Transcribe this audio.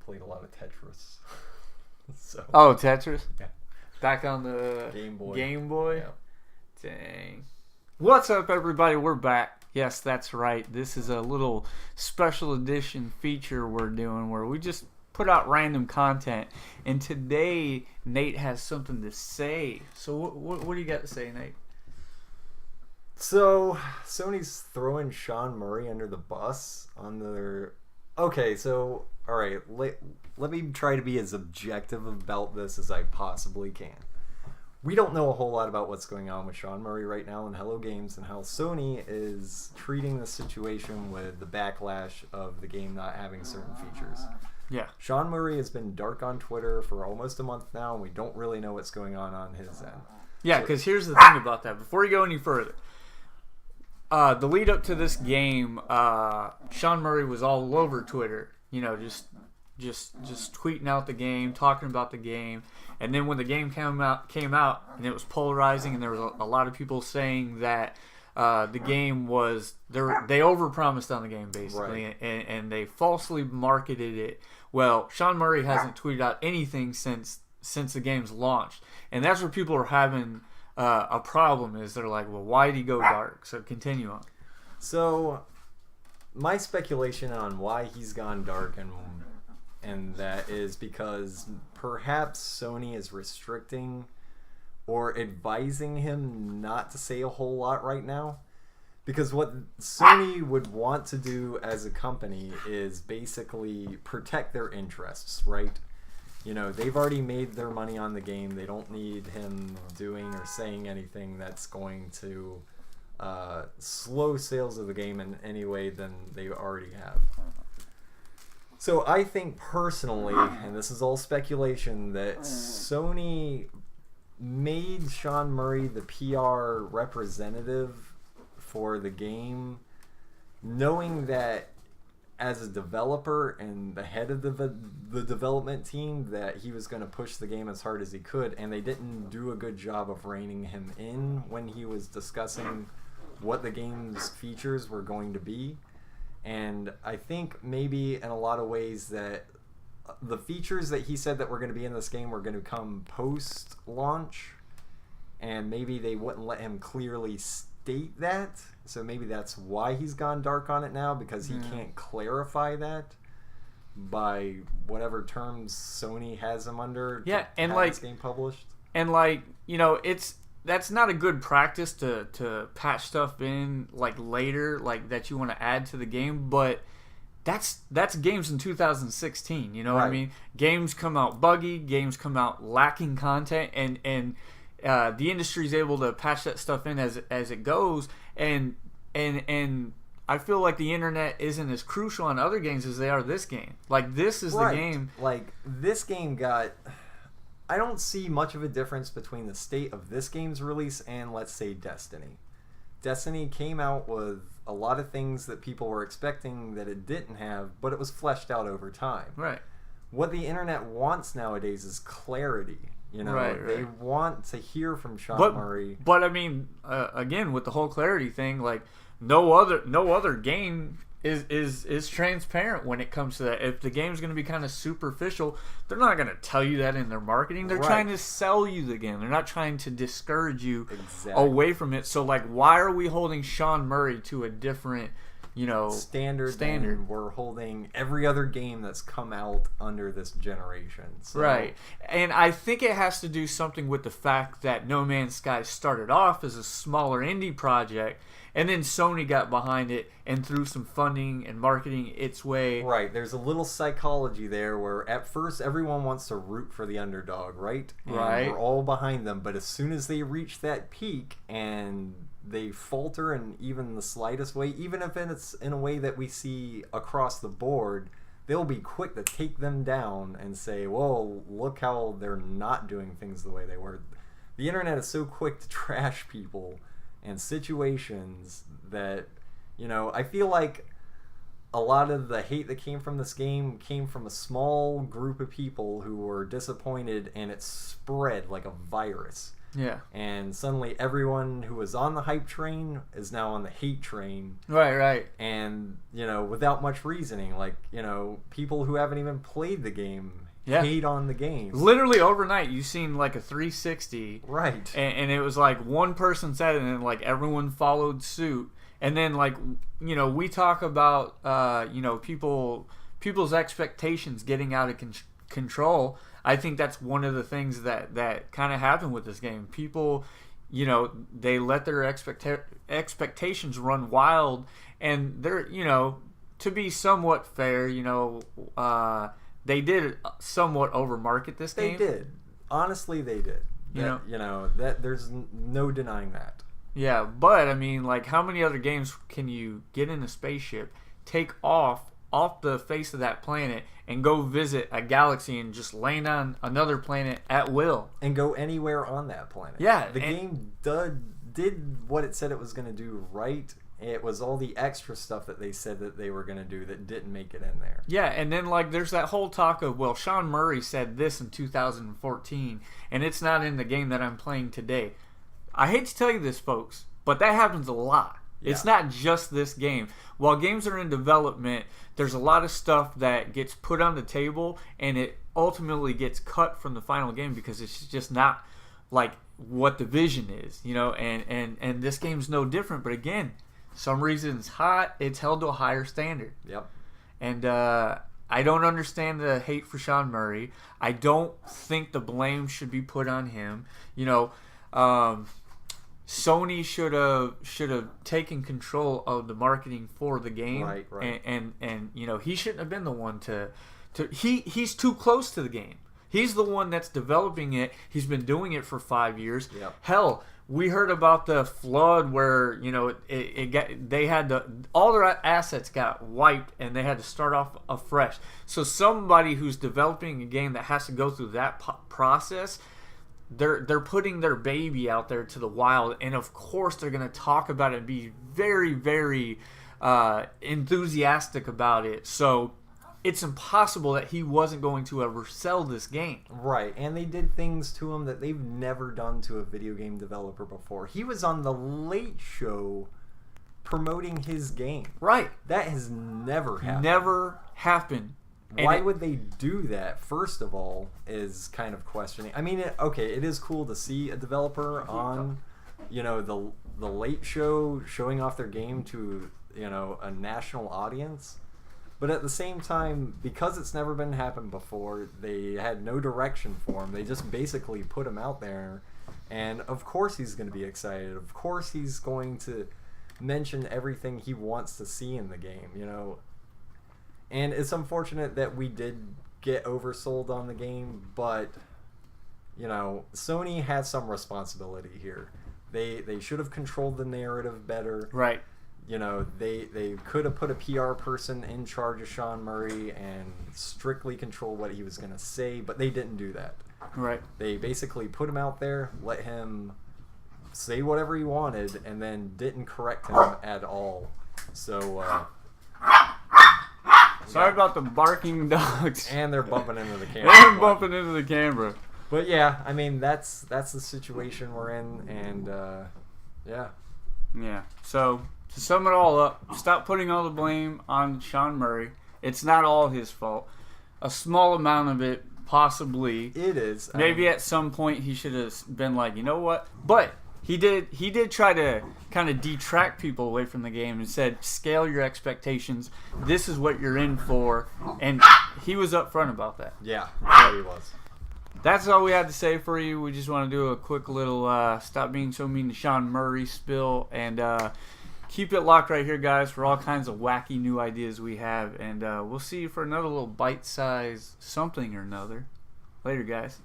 played a lot of Tetris. So. Oh, Tetris? Yeah. Back on the Game Boy. Yeah. Dang. What's up, everybody? We're back. Yes, that's right. This is a little special edition feature we're doing where we just put out random content. And today, Nate has something to say. So what do you got to say, Nate? So, Sony's throwing Shawn Murray under the bus on their... Okay, so, alright, let me try to be as objective about this as I possibly can. We don't know a whole lot about what's going on with Shawn Murray right now in Hello Games and how Sony is treating the situation with the backlash of the game not having certain features. Yeah. Shawn Murray has been dark on Twitter for almost a month now, and we don't really know what's going on his end. Yeah, because here's the thing about that. Before you go any further, the lead up to this game, Shawn Murray was all over Twitter. You know, just tweeting out the game, talking about the game, and then when the game came out, and it was polarizing, and there was a lot of people saying that the game was they overpromised on the game basically, right. and they falsely marketed it. Well, Shawn Murray hasn't tweeted out anything since the game's launched, and that's where people are having a problem. Is they're like, well, why did he go dark? So continue on. So my speculation on why he's gone dark and that is because perhaps Sony is restricting or advising him not to say a whole lot right now. Because what Sony would want to do as a company is basically protect their interests, right? You know, they've already made their money on the game. They don't need him doing or saying anything that's going to slow sales of the game in any way than they already have. So I think personally, and this is all speculation, that Sony made Shawn Murray the PR representative for the game, knowing that as a developer and the head of the development team, that he was going to push the game as hard as he could, and they didn't do a good job of reining him in when he was discussing what the game's features were going to be. And I think maybe in a lot of ways that the features that he said that were going to be in this game were going to come post-launch, and maybe they wouldn't let him clearly state that. So maybe that's why he's gone dark on it now, because he can't clarify that by whatever terms Sony has him under to and have like this game published. And like, you know, that's not a good practice to patch stuff in like later, like that you want to add to the game, but that's games in 2016, you know what I mean? Games come out buggy, games come out lacking content, and the industry is able to patch that stuff in as it goes, and I feel like the internet isn't as crucial on other games as they are this game. Like, this is the game. Like, this game got... I don't see much of a difference between the state of this game's release and, let's say, Destiny. Destiny came out with a lot of things that people were expecting that it didn't have, but it was fleshed out over time. Right. What the internet wants nowadays is clarity. You know, they want to hear from Shawn Murray. But I mean, again, with the whole clarity thing, like no other game is transparent when it comes to that. If the game's going to be kind of superficial, they're not going to tell you that in their marketing. They're trying to sell you the game. They're not trying to discourage you away from it. So, like, why are we holding Shawn Murray to a different, you know, standard than we're holding every other game that's come out under this generation? So. Right. And I think it has to do something with the fact that No Man's Sky started off as a smaller indie project, and then Sony got behind it and threw some funding and marketing its way. Right. There's a little psychology there where at first everyone wants to root for the underdog, right? And we're all behind them. But as soon as they reach that peak and they falter in even the slightest way, even if it's in a way that we see across the board, they'll be quick to take them down and say, whoa, look how they're not doing things the way they were. The internet is so quick to trash people and situations that, you know, I feel like a lot of the hate that came from this game came from a small group of people who were disappointed, and it spread like a virus. Yeah. And suddenly everyone who was on the hype train is now on the hate train. Right. And, without much reasoning. Like, people who haven't even played the game hate on the game. Literally overnight, you seen like a 360. Right. And it was like one person said it, and then like everyone followed suit. And then like, we talk about, people's expectations getting out of control. I think that's one of the things that kind of happened with this game. People, they let their expectations run wild, and they're, to be somewhat fair, they did somewhat overmarket this game. They did. Honestly, they did. That there's no denying that. Yeah, but I mean, like, how many other games can you get in a spaceship, take off the face of that planet, and go visit a galaxy and just land on another planet at will? And go anywhere on that planet. Yeah. The game did what it said it was going to do right. It was all the extra stuff that they said that they were going to do that didn't make it in there. Yeah, and then like there's that whole talk of, well, Shawn Murray said this in 2014, and it's not in the game that I'm playing today. I hate to tell you this, folks, but that happens a lot. Yeah. It's not just this game. While games are in development, there's a lot of stuff that gets put on the table, and it ultimately gets cut from the final game because it's just not like what the vision is, and this game's no different. But again, some reason it's held to a higher standard. Yep. And I don't understand the hate for Shawn Murray. I don't think the blame should be put on him. Sony should have taken control of the marketing for the game. Right. And he shouldn't have been the one to he's too close to the game. He's the one that's developing it. He's been doing it for 5 years. Yep. Hell, we heard about the flood where all their assets got wiped and they had to start off afresh. So somebody who's developing a game that has to go through that process, they're putting their baby out there to the wild, and of course they're going to talk about it and be very, very enthusiastic about it. So it's impossible that he wasn't going to ever sell this game. Right, and they did things to him that they've never done to a video game developer before. He was on The Late Show promoting his game. Right. That has never happened. Never happened. Why would they do that, first of all, is kind of questioning. I mean, it is cool to see a developer on, the Late Show showing off their game to, a national audience. But at the same time, because it's never been happened before, they had no direction for him. They just basically put him out there. And of course he's going to be excited. Of course he's going to mention everything he wants to see in the game, And it's unfortunate that we did get oversold on the game, but, Sony has some responsibility here. They should have controlled the narrative better. Right. They could have put a PR person in charge of Shawn Murray and strictly control what he was going to say, but they didn't do that. Right. They basically put him out there, let him say whatever he wanted, and then didn't correct him at all. So, sorry about the barking dogs. And they're bumping into the camera. They're bumping into the camera. But yeah, I mean, that's the situation we're in, and yeah. Yeah. So, to sum it all up, stop putting all the blame on Shawn Murray. It's not all his fault. A small amount of it, possibly. It is. Maybe at some point he should have been like, you know what? But he did try to kind of detract people away from the game and said, scale your expectations. This is what you're in for. And he was upfront about that. Yeah, he was. That's all we had to say for you. We just want to do a quick little stop being so mean to Shawn Murray spill. And keep it locked right here, guys, for all kinds of wacky new ideas we have. And we'll see you for another little bite-sized something or another. Later, guys.